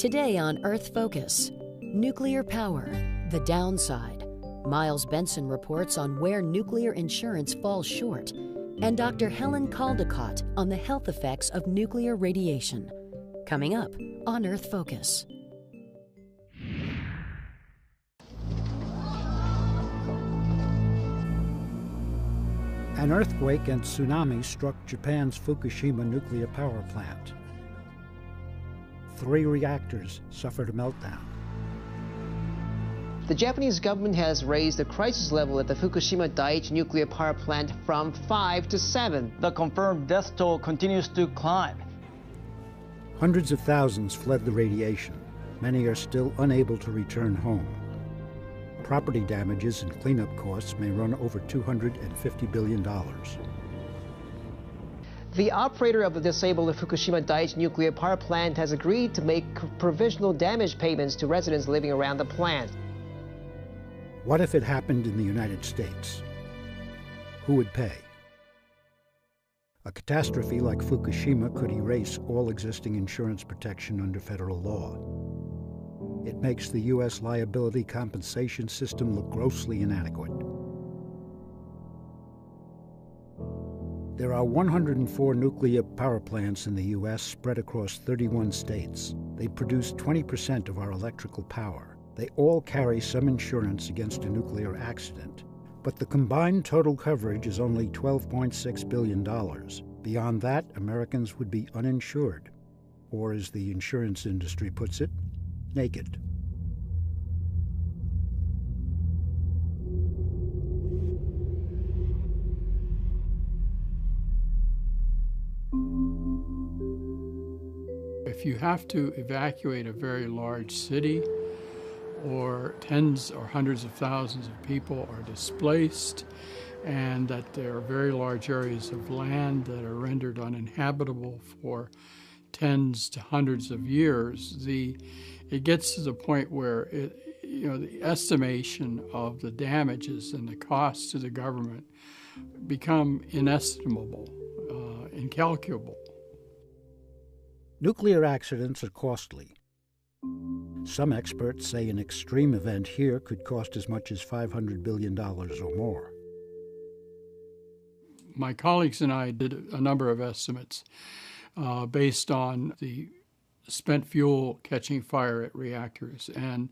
Today on Earth Focus, nuclear power, the downside. Miles Benson reports on where nuclear insurance falls short, and Dr. Helen Caldicott on the health effects of nuclear radiation. Coming up on Earth Focus. An earthquake and tsunami struck Japan's Fukushima nuclear power plant. 3 reactors suffered a meltdown. The Japanese government has raised the crisis level at the Fukushima Daiichi nuclear power plant from 5 to 7. The confirmed death toll continues to climb. Hundreds of thousands fled the radiation. Many are still unable to return home. Property damages and cleanup costs may run over $250 billion. The operator of the disabled Fukushima Daiichi nuclear power plant has agreed to make provisional damage payments to residents living around the plant. What if it happened in the United States? Who would pay? A catastrophe like Fukushima could erase all existing insurance protection under federal law. It makes the U.S. liability compensation system look grossly inadequate. There are 104 nuclear power plants in the U.S. spread across 31 states. They produce 20% of our electrical power. They all carry some insurance against a nuclear accident, but the combined total coverage is only $12.6 billion. Beyond that, Americans would be uninsured, or as the insurance industry puts it, naked. If you have to evacuate a very large city, or tens or hundreds of thousands of people are displaced, and that there are very large areas of land that are rendered uninhabitable for tens to hundreds of years, it gets to the point where the estimation of the damages and the costs to the government become inestimable, incalculable. Nuclear accidents are costly. Some experts say an extreme event here could cost as much as $500 billion or more. My colleagues and I did a number of estimates based on the spent fuel catching fire at reactors, and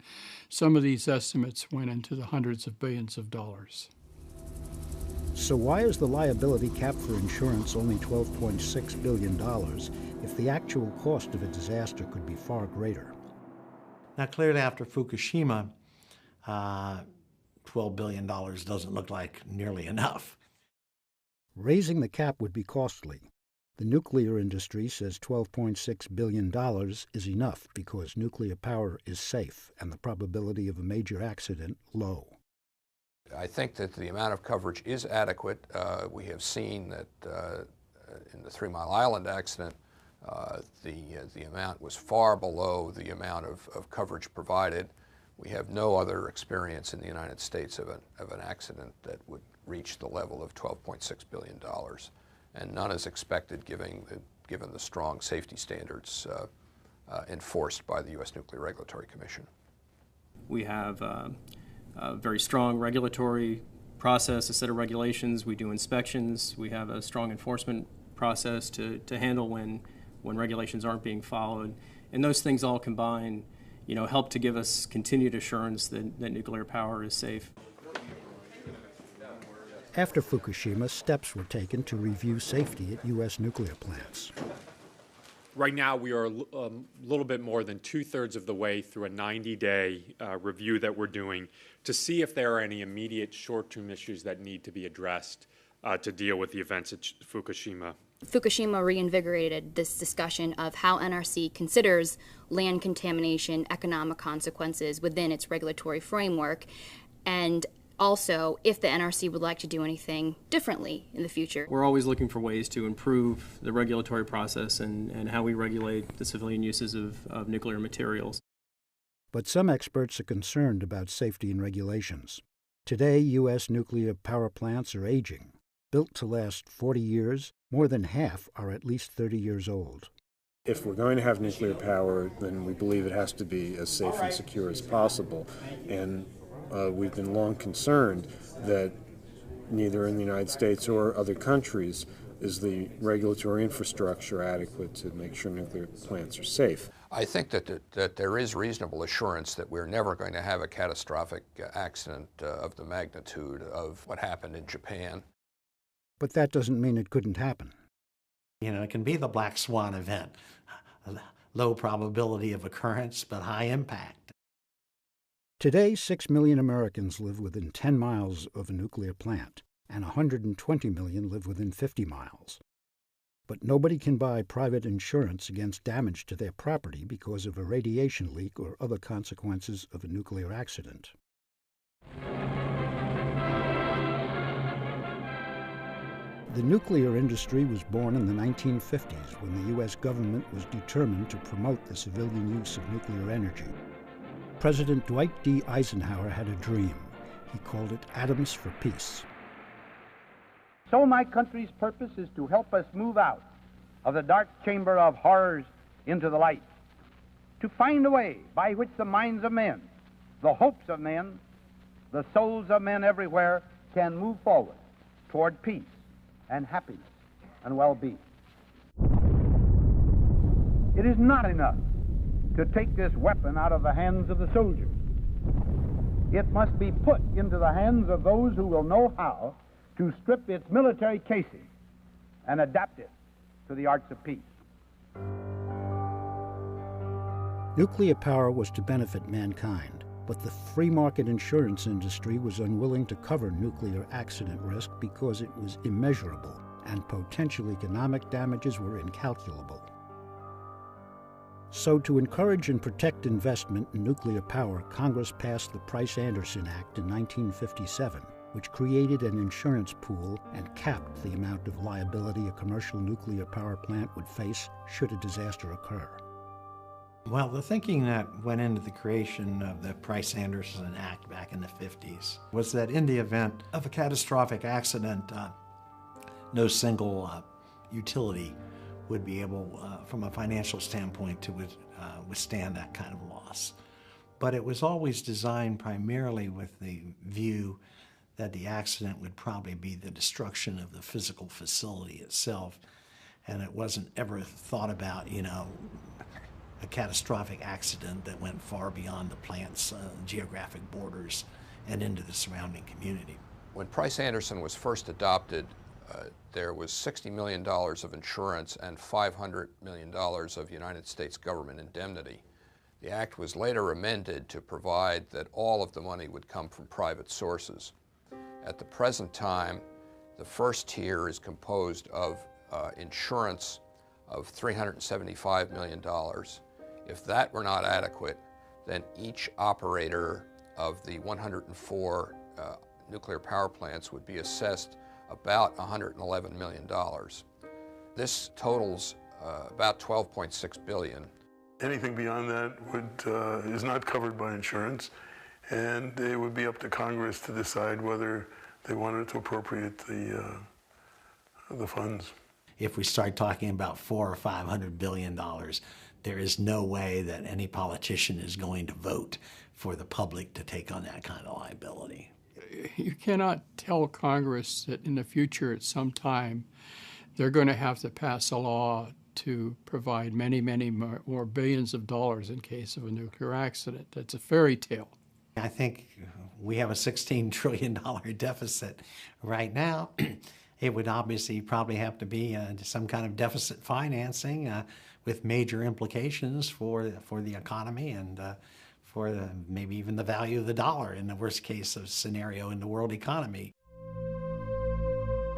some of these estimates went into the hundreds of billions of dollars. So why is the liability cap for insurance only $12.6 billion if the actual cost of a disaster could be far greater? Now, clearly after Fukushima, $12 billion doesn't look like nearly enough. Raising the cap would be costly. The nuclear industry says $12.6 billion is enough because nuclear power is safe and the probability of a major accident low. I think that the amount of coverage is adequate. We have seen that in the 3 Mile Island accident, the amount was far below the amount of coverage provided. We have no other experience in the United States of an accident that would reach the level of $12.6 billion. And none is expected given the strong safety standards enforced by the U.S. Nuclear Regulatory Commission. We have a very strong regulatory process, a set of regulations. We do inspections. We have a strong enforcement process to handle when regulations aren't being followed. And those things all combine, help to give us continued assurance that nuclear power is safe. After Fukushima, steps were taken to review safety at U.S. nuclear plants. Right now, we are a little bit more than 2/3 of the way through a 90-day review that we're doing to see if there are any immediate short-term issues that need to be addressed to deal with the events at Fukushima. Fukushima reinvigorated this discussion of how NRC considers land contamination economic consequences within its regulatory framework, and also if the NRC would like to do anything differently in the future. We're always looking for ways to improve the regulatory process and how we regulate the civilian uses of nuclear materials. But some experts are concerned about safety and regulations. Today, U.S. nuclear power plants are aging. Built to last 40 years, more than half are at least 30 years old. if we're going to have nuclear power, then we believe it has to be as safe and secure as possible. And we've been long concerned that neither in the United States or other countries is the regulatory infrastructure adequate to make sure nuclear plants are safe. I think that there is reasonable assurance that we're never going to have a catastrophic accident of the magnitude of what happened in Japan. But that doesn't mean it couldn't happen. You know, it can be the black swan event. Low probability of occurrence, but high impact. Today, 6 million Americans live within 10 miles of a nuclear plant, and 120 million live within 50 miles. But nobody can buy private insurance against damage to their property because of a radiation leak or other consequences of a nuclear accident. The nuclear industry was born in the 1950s when the U.S. government was determined to promote the civilian use of nuclear energy. President Dwight D. Eisenhower had a dream. He called it Atoms for Peace. So my country's purpose is to help us move out of the dark chamber of horrors into the light, to find a way by which the minds of men, the hopes of men, the souls of men everywhere can move forward toward peace and happiness and well-being. It is not enough to take this weapon out of the hands of the soldiers. It must be put into the hands of those who will know how to strip its military casing and adapt it to the arts of peace. Nuclear power was to benefit mankind, but the free market insurance industry was unwilling to cover nuclear accident risk because it was immeasurable and potential economic damages were incalculable. So to encourage and protect investment in nuclear power, Congress passed the Price-Anderson Act in 1957, which created an insurance pool and capped the amount of liability a commercial nuclear power plant would face should a disaster occur. Well, the thinking that went into the creation of the Price-Anderson Act back in the 50s was that in the event of a catastrophic accident, no single utility would be able, from a financial standpoint, to withstand that kind of loss. But it was always designed primarily with the view that the accident would probably be the destruction of the physical facility itself, and it wasn't ever thought about, you know, a catastrophic accident that went far beyond the plant's geographic borders and into the surrounding community. When Price-Anderson was first adopted, there was $60 million of insurance and $500 million of United States government indemnity. The act was later amended to provide that all of the money would come from private sources. At the present time, the first tier is composed of insurance of $375 million. If that were not adequate, then each operator of the 104 nuclear power plants would be assessed about $111 million. This totals about $12.6 billion. Anything beyond that is not covered by insurance, and it would be up to Congress to decide whether they wanted to appropriate the funds. If we start talking about $400 or $500 billion, there is no way that any politician is going to vote for the public to take on that kind of liability. You cannot tell Congress that in the future at some time they're going to have to pass a law to provide many, many more billions of dollars in case of a nuclear accident. That's a fairy tale. I think we have a $16 trillion deficit right now. It would obviously probably have to be some kind of deficit financing with major implications for the economy and for maybe even the value of the dollar in the worst case of scenario in the world economy.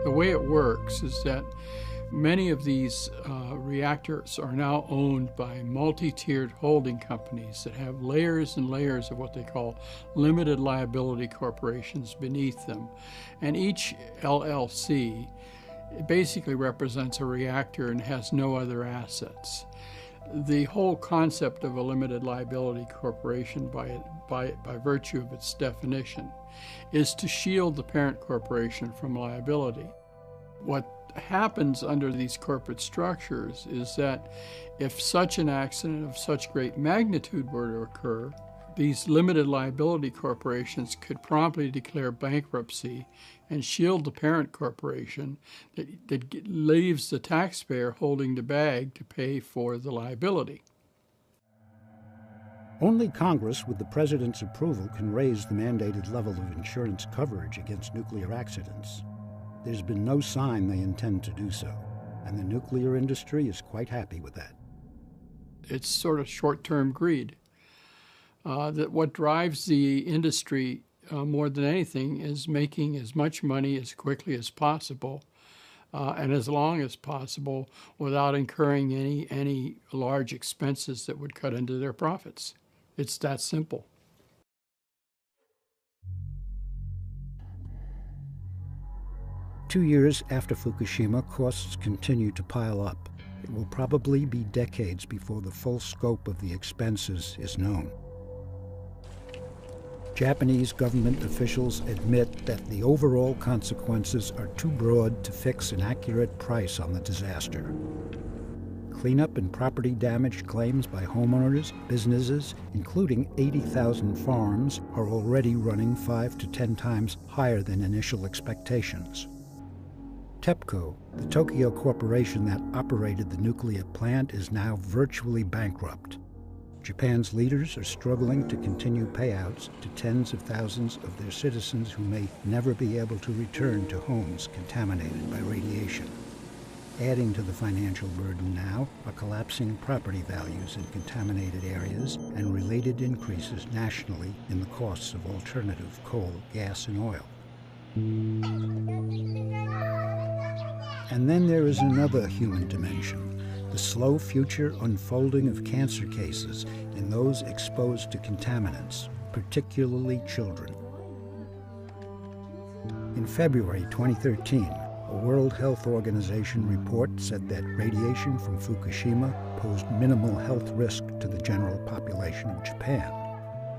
The way it works is that many of these reactors are now owned by multi-tiered holding companies that have layers and layers of what they call limited liability corporations beneath them. And each LLC basically represents a reactor and has no other assets. The whole concept of a limited liability corporation by virtue of its definition is to shield the parent corporation from liability. What happens under these corporate structures is that if such an accident of such great magnitude were to occur, these limited liability corporations could promptly declare bankruptcy and shield the parent corporation that leaves the taxpayer holding the bag to pay for the liability. Only Congress, with the President's approval, can raise the mandated level of insurance coverage against nuclear accidents. There's been no sign they intend to do so, and the nuclear industry is quite happy with that. It's sort of short-term greed. That what drives the industry more than anything is making as much money as quickly as possible and as long as possible without incurring any large expenses that would cut into their profits. It's that simple. Two years after Fukushima, costs continue to pile up. It will probably be decades before the full scope of the expenses is known. Japanese government officials admit that the overall consequences are too broad to fix an accurate price on the disaster. Cleanup and property damage claims by homeowners, businesses, including 80,000 farms, are already running 5 to 10 times higher than initial expectations. TEPCO, the Tokyo corporation that operated the nuclear plant, is now virtually bankrupt. Japan's leaders are struggling to continue payouts to tens of thousands of their citizens who may never be able to return to homes contaminated by radiation. Adding to the financial burden now are collapsing property values in contaminated areas and related increases nationally in the costs of alternative coal, gas, and oil. And then there is another human dimension, the slow future unfolding of cancer cases in those exposed to contaminants, particularly children. In February 2013, a World Health Organization report said that radiation from Fukushima posed minimal health risk to the general population of Japan.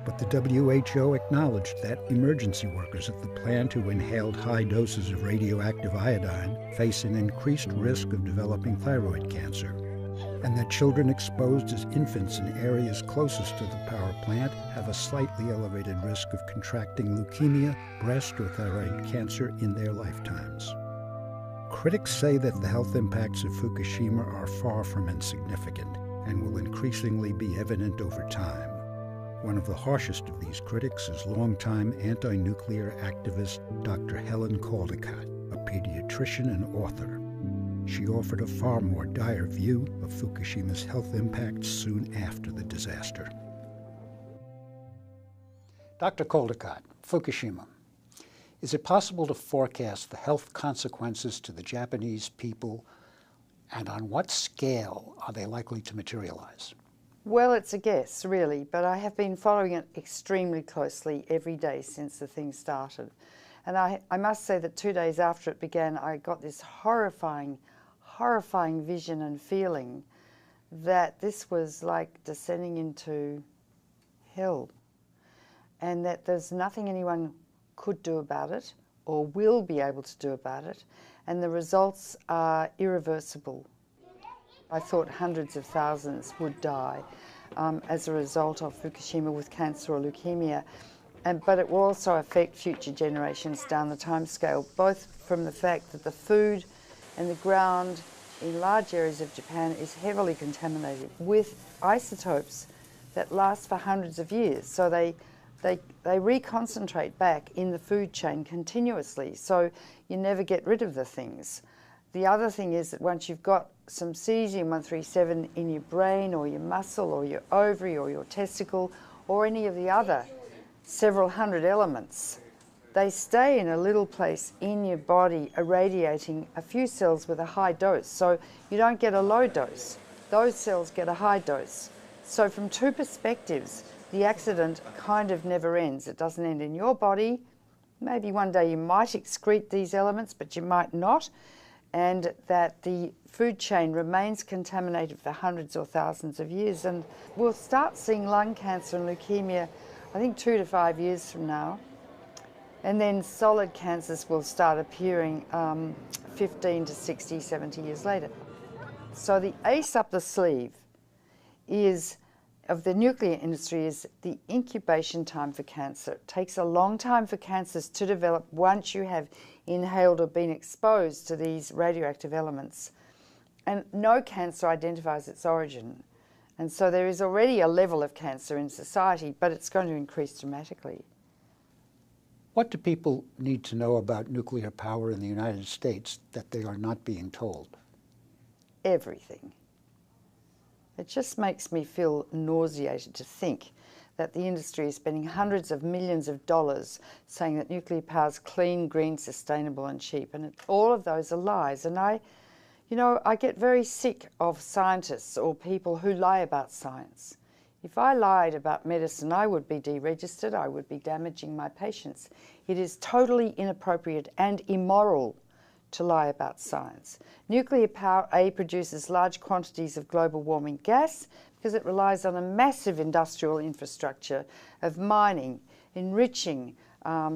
But the WHO acknowledged that emergency workers at the plant who inhaled high doses of radioactive iodine face an increased risk of developing thyroid cancer, and that children exposed as infants in areas closest to the power plant have a slightly elevated risk of contracting leukemia, breast, or thyroid cancer in their lifetimes. Critics say that the health impacts of Fukushima are far from insignificant and will increasingly be evident over time. One of the harshest of these critics is longtime anti-nuclear activist Dr. Helen Caldicott, a pediatrician and author. She offered a far more dire view of Fukushima's health impacts soon after the disaster. Dr. Caldicott, Fukushima. Is it possible to forecast the health consequences to the Japanese people, and on what scale are they likely to materialize? Well, it's a guess, really, but I have been following it extremely closely every day since the thing started. And I must say that 2 days after it began, I got this horrifying vision and feeling that this was like descending into hell, and that there's nothing anyone could do about it or will be able to do about it, and the results are irreversible. I thought hundreds of thousands would die as a result of Fukushima with cancer or leukemia, but it will also affect future generations down the timescale, both from the fact that the food and the ground in large areas of Japan is heavily contaminated with isotopes that last for hundreds of years. So they reconcentrate back in the food chain continuously, so you never get rid of the things. The other thing is that once you've got some cesium-137 in your brain or your muscle or your ovary or your testicle or any of the other several hundred elements, they stay in a little place in your body irradiating a few cells with a high dose. So you don't get a low dose. Those cells get a high dose. So from two perspectives, the accident kind of never ends. It doesn't end in your body. Maybe one day you might excrete these elements, but you might not. And that the food chain remains contaminated for hundreds or thousands of years. And we'll start seeing lung cancer and leukemia, I think 2 to 5 years from now. And then solid cancers will start appearing 15 to 60, 70 years later. So the ace up the sleeve of the nuclear industry is the incubation time for cancer. It takes a long time for cancers to develop once you have inhaled or been exposed to these radioactive elements. And no cancer identifies its origin. And so there is already a level of cancer in society, but it's going to increase dramatically. What do people need to know about nuclear power in the United States that they are not being told? Everything. It just makes me feel nauseated to think that the industry is spending hundreds of millions of dollars saying that nuclear power is clean, green, sustainable and cheap. And all of those are lies. And I get very sick of scientists or people who lie about science. If I lied about medicine, I would be deregistered, I would be damaging my patients. It is totally inappropriate and immoral to lie about science. Nuclear power, produces large quantities of global warming gas because it relies on a massive industrial infrastructure of mining, enriching,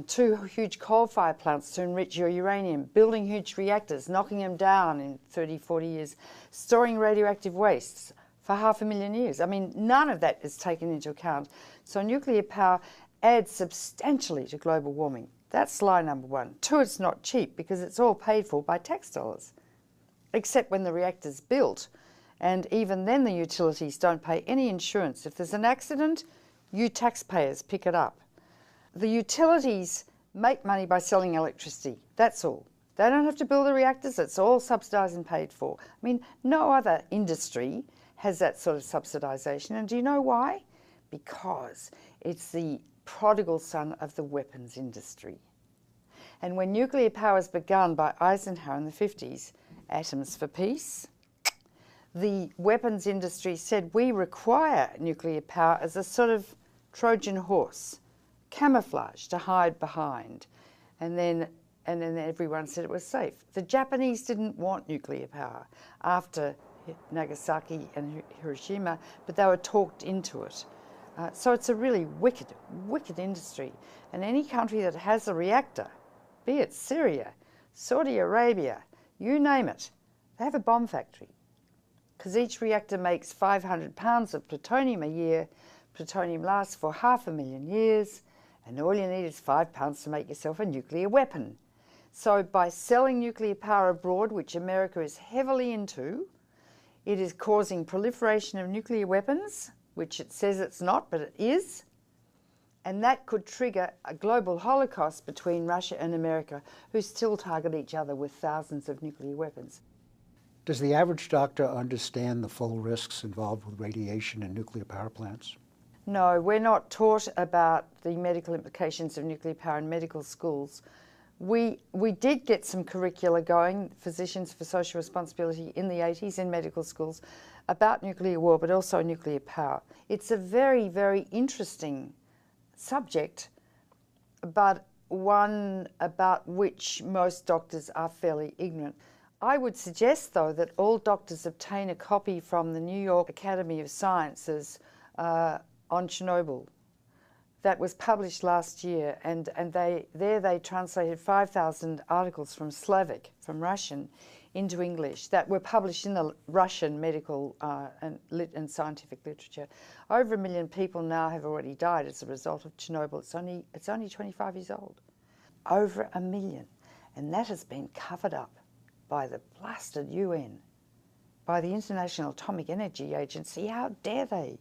2 huge coal-fired plants to enrich your uranium, building huge reactors, knocking them down in 30, 40 years, storing radioactive wastes for 500,000 years. I mean, none of that is taken into account. So nuclear power adds substantially to global warming. That's lie number 1. 2, it's not cheap because it's all paid for by tax dollars, except when the reactor's built. And even then the utilities don't pay any insurance. If there's an accident, you taxpayers pick it up. The utilities make money by selling electricity, that's all. They don't have to build the reactors, it's all subsidised and paid for. I mean, no other industry has that sort of subsidisation. And do you know why? Because it's the prodigal son of the weapons industry. And when nuclear power was begun by Eisenhower in the 50s, atoms for peace, the weapons industry said we require nuclear power as a sort of Trojan horse, camouflage to hide behind. And then everyone said it was safe. The Japanese didn't want nuclear power after Nagasaki and Hiroshima, but they were talked into it. So it's a really wicked, wicked industry. And any country that has a reactor, be it Syria, Saudi Arabia, you name it, they have a bomb factory. Because each reactor makes 500 pounds of plutonium a year. Plutonium lasts for 500,000 years, and all you need is 5 pounds to make yourself a nuclear weapon. So by selling nuclear power abroad, which America is heavily into, it is causing proliferation of nuclear weapons, which it says it's not, but it is. And that could trigger a global holocaust between Russia and America, who still target each other with thousands of nuclear weapons. Does the average doctor understand the full risks involved with radiation in nuclear power plants? No, we're not taught about the medical implications of nuclear power in medical schools. We did get some curricula going, Physicians for Social Responsibility, in the 80s in medical schools about nuclear war, but also nuclear power. It's a very, very interesting subject, but one about which most doctors are fairly ignorant. I would suggest, though, that all doctors obtain a copy from the New York Academy of Sciences on Chernobyl. That was published last year, and they translated 5,000 articles from Slavic, from Russian, into English that were published in the Russian medical and scientific literature. Over 1 million people now have already died as a result of Chernobyl. It's only 25 years old. Over 1 million, and that has been covered up by the blasted UN, by the International Atomic Energy Agency. How dare they?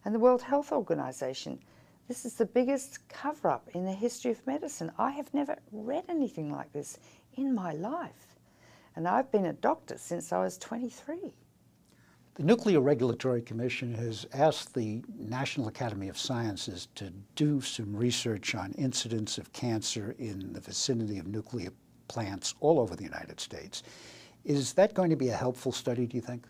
And the World Health Organization. This is the biggest cover-up in the history of medicine. I have never read anything like this in my life. And I've been a doctor since I was 23. The Nuclear Regulatory Commission has asked the National Academy of Sciences to do some research on incidence of cancer in the vicinity of nuclear plants all over the United States. Is that going to be a helpful study, do you think?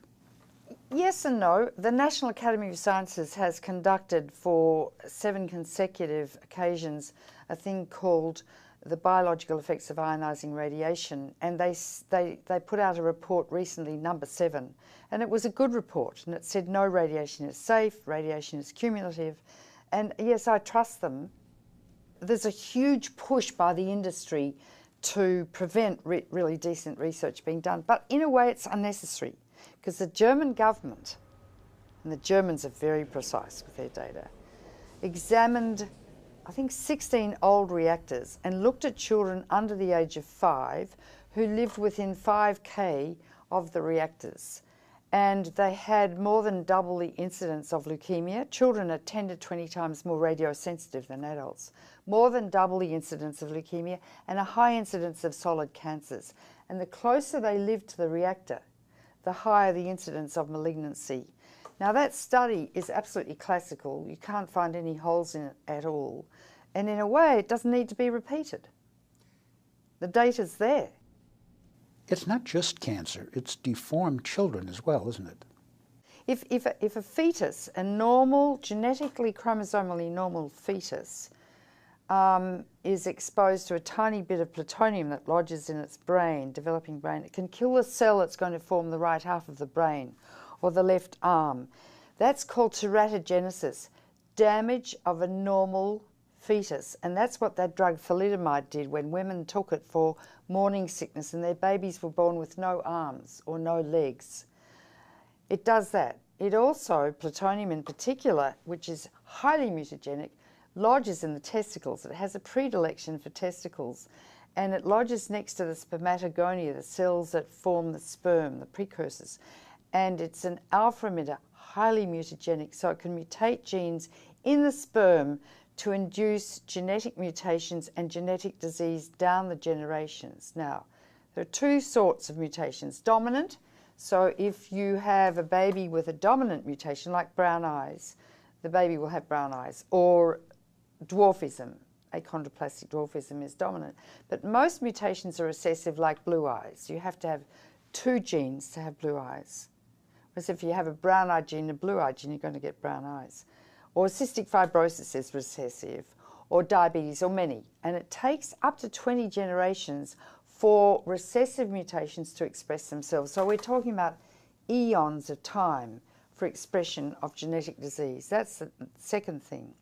Yes and no. The National Academy of Sciences has conducted for 7 consecutive occasions a thing called the biological effects of ionising radiation, and they put out a report recently, number 7, and it was a good report, and it said no, radiation is safe, radiation is cumulative, and yes, I trust them. There's a huge push by the industry to prevent really decent research being done. But in a way it's unnecessary, because the German government, and the Germans are very precise with their data, examined, I think, 16 old reactors and looked at children under the age of 5 who lived within 5K of the reactors. And they had more than double the incidence of leukemia. Children are 10 to 20 times more radiosensitive than adults. More than double the incidence of leukemia and a high incidence of solid cancers. And the closer they lived to the reactor, the higher the incidence of malignancy. Now that study is absolutely classical. You can't find any holes in it at all. And in a way, it doesn't need to be repeated. The data's there. It's not just cancer, it's deformed children as well, isn't it? If a fetus, a normal, genetically, chromosomally normal fetus, is exposed to a tiny bit of plutonium that lodges in its brain, developing brain, it can kill the cell that's going to form the right half of the brain or the left arm. That's called teratogenesis, damage of a normal fetus. And that's what that drug thalidomide did when women took it for morning sickness and their babies were born with no arms or no legs. It does that. It also, plutonium in particular, which is highly mutagenic, lodges in the testicles. It has a predilection for testicles, and it lodges next to the spermatogonia, the cells that form the sperm, the precursors. And it's an alpha emitter, highly mutagenic, so it can mutate genes in the sperm to induce genetic mutations and genetic disease down the generations. Now, there are two sorts of mutations. Dominant, so if you have a baby with a dominant mutation, like brown eyes, the baby will have brown eyes, or dwarfism, achondroplastic dwarfism is dominant. But most mutations are recessive, like blue eyes. You have to have 2 genes to have blue eyes. Whereas if you have a brown eye gene and a blue eye gene, you're going to get brown eyes. Or cystic fibrosis is recessive, or diabetes, or many. And it takes up to 20 generations for recessive mutations to express themselves. So we're talking about eons of time for expression of genetic disease. That's the second thing.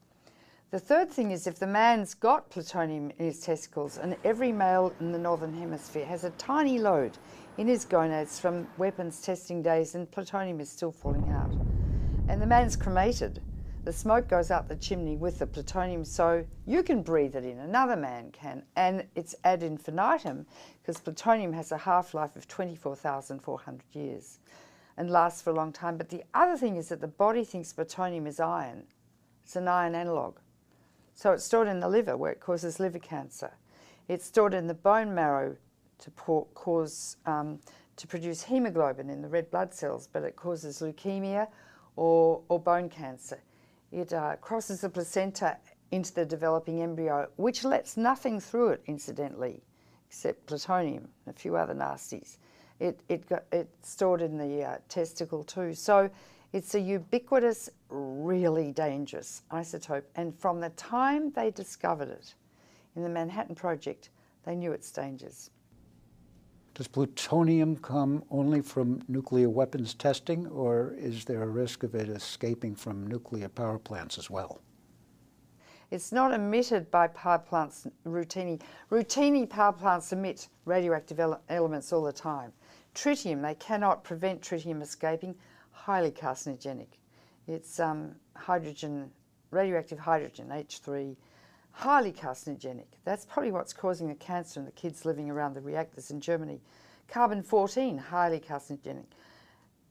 The third thing is if the man's got plutonium in his testicles, and every male in the Northern Hemisphere has a tiny load in his gonads from weapons testing days, and plutonium is still falling out. And the man's cremated. The smoke goes out the chimney with the plutonium, so you can breathe it in, another man can, and it's ad infinitum, because plutonium has a half-life of 24,400 years and lasts for a long time. But the other thing is that the body thinks plutonium is iron. It's an iron analogue. So it's stored in the liver, where it causes liver cancer. It's stored in the bone marrow to produce hemoglobin in the red blood cells, but it causes leukemia or bone cancer. It crosses the placenta into the developing embryo, which lets nothing through it, incidentally, except plutonium and a few other nasties. It's stored in the testicle too. So it's a ubiquitous, really dangerous isotope. And from the time they discovered it in the Manhattan Project, they knew its dangers. Does plutonium come only from nuclear weapons testing, or is there a risk of it escaping from nuclear power plants as well? It's not emitted by power plants routinely. Routinely, power plants emit radioactive elements all the time. Tritium, they cannot prevent tritium escaping, highly carcinogenic. It's radioactive hydrogen, H3, highly carcinogenic. That's probably what's causing the cancer in the kids living around the reactors in Germany. Carbon-14, highly carcinogenic.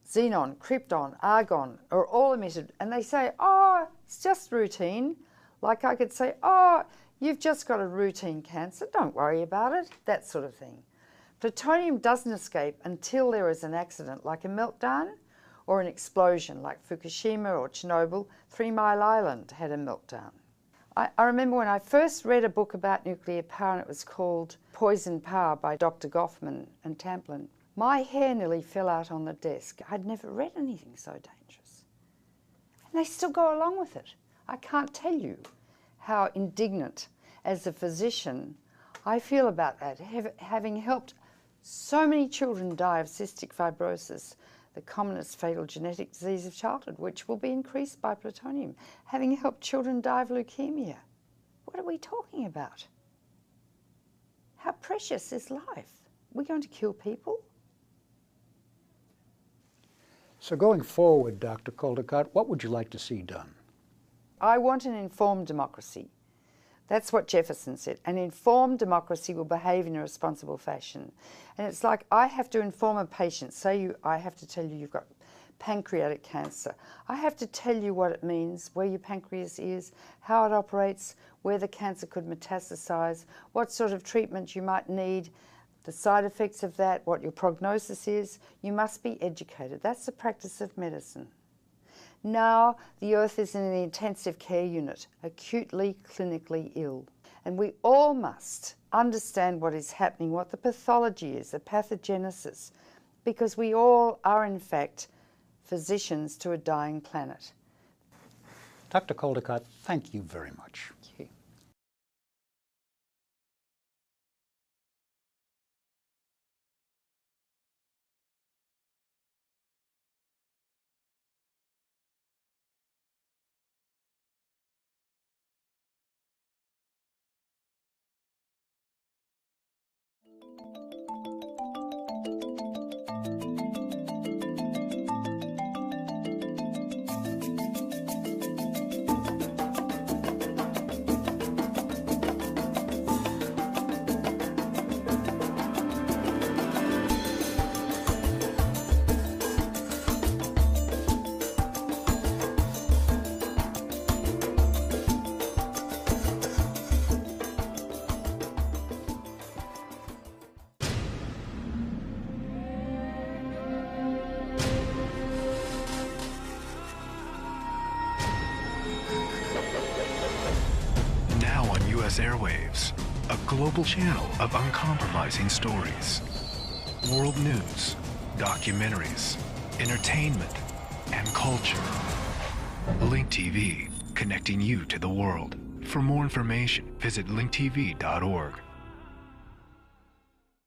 Xenon, krypton, argon are all emitted. And they say, oh, it's just routine. Like I could say, oh, you've just got a routine cancer, don't worry about it, that sort of thing. Plutonium doesn't escape until there is an accident, like a meltdown or an explosion, like Fukushima or Chernobyl. 3 Mile Island had a meltdown. I remember when I first read a book about nuclear power, and it was called Poison Power by Dr. Goffman and Tamplin. My hair nearly fell out on the desk. I'd never read anything so dangerous. And they still go along with it. I can't tell you how indignant, as a physician, I feel about that, having helped so many children die of cystic fibrosis, the commonest fatal genetic disease of childhood, which will be increased by plutonium, having helped children die of leukemia. What are we talking about? How precious is life? We're going to kill people? So going forward, Dr. Caldicott, what would you like to see done? I want an informed democracy. That's what Jefferson said. An informed democracy will behave in a responsible fashion. And it's like I have to inform a patient. Say I have to tell you you've got pancreatic cancer. I have to tell you what it means, where your pancreas is, how it operates, where the cancer could metastasize, what sort of treatment you might need, the side effects of that, what your prognosis is. You must be educated. That's the practice of medicine. Now the earth is in an intensive care unit, acutely, clinically ill. And we all must understand what is happening, what the pathology is, the pathogenesis, because we all are in fact physicians to a dying planet. Dr. Caldicott, thank you very much. Thank you. Airwaves, a global channel of uncompromising stories, world news, documentaries, entertainment, and culture. Link TV, connecting you to the world. For more information, visit linktv.org.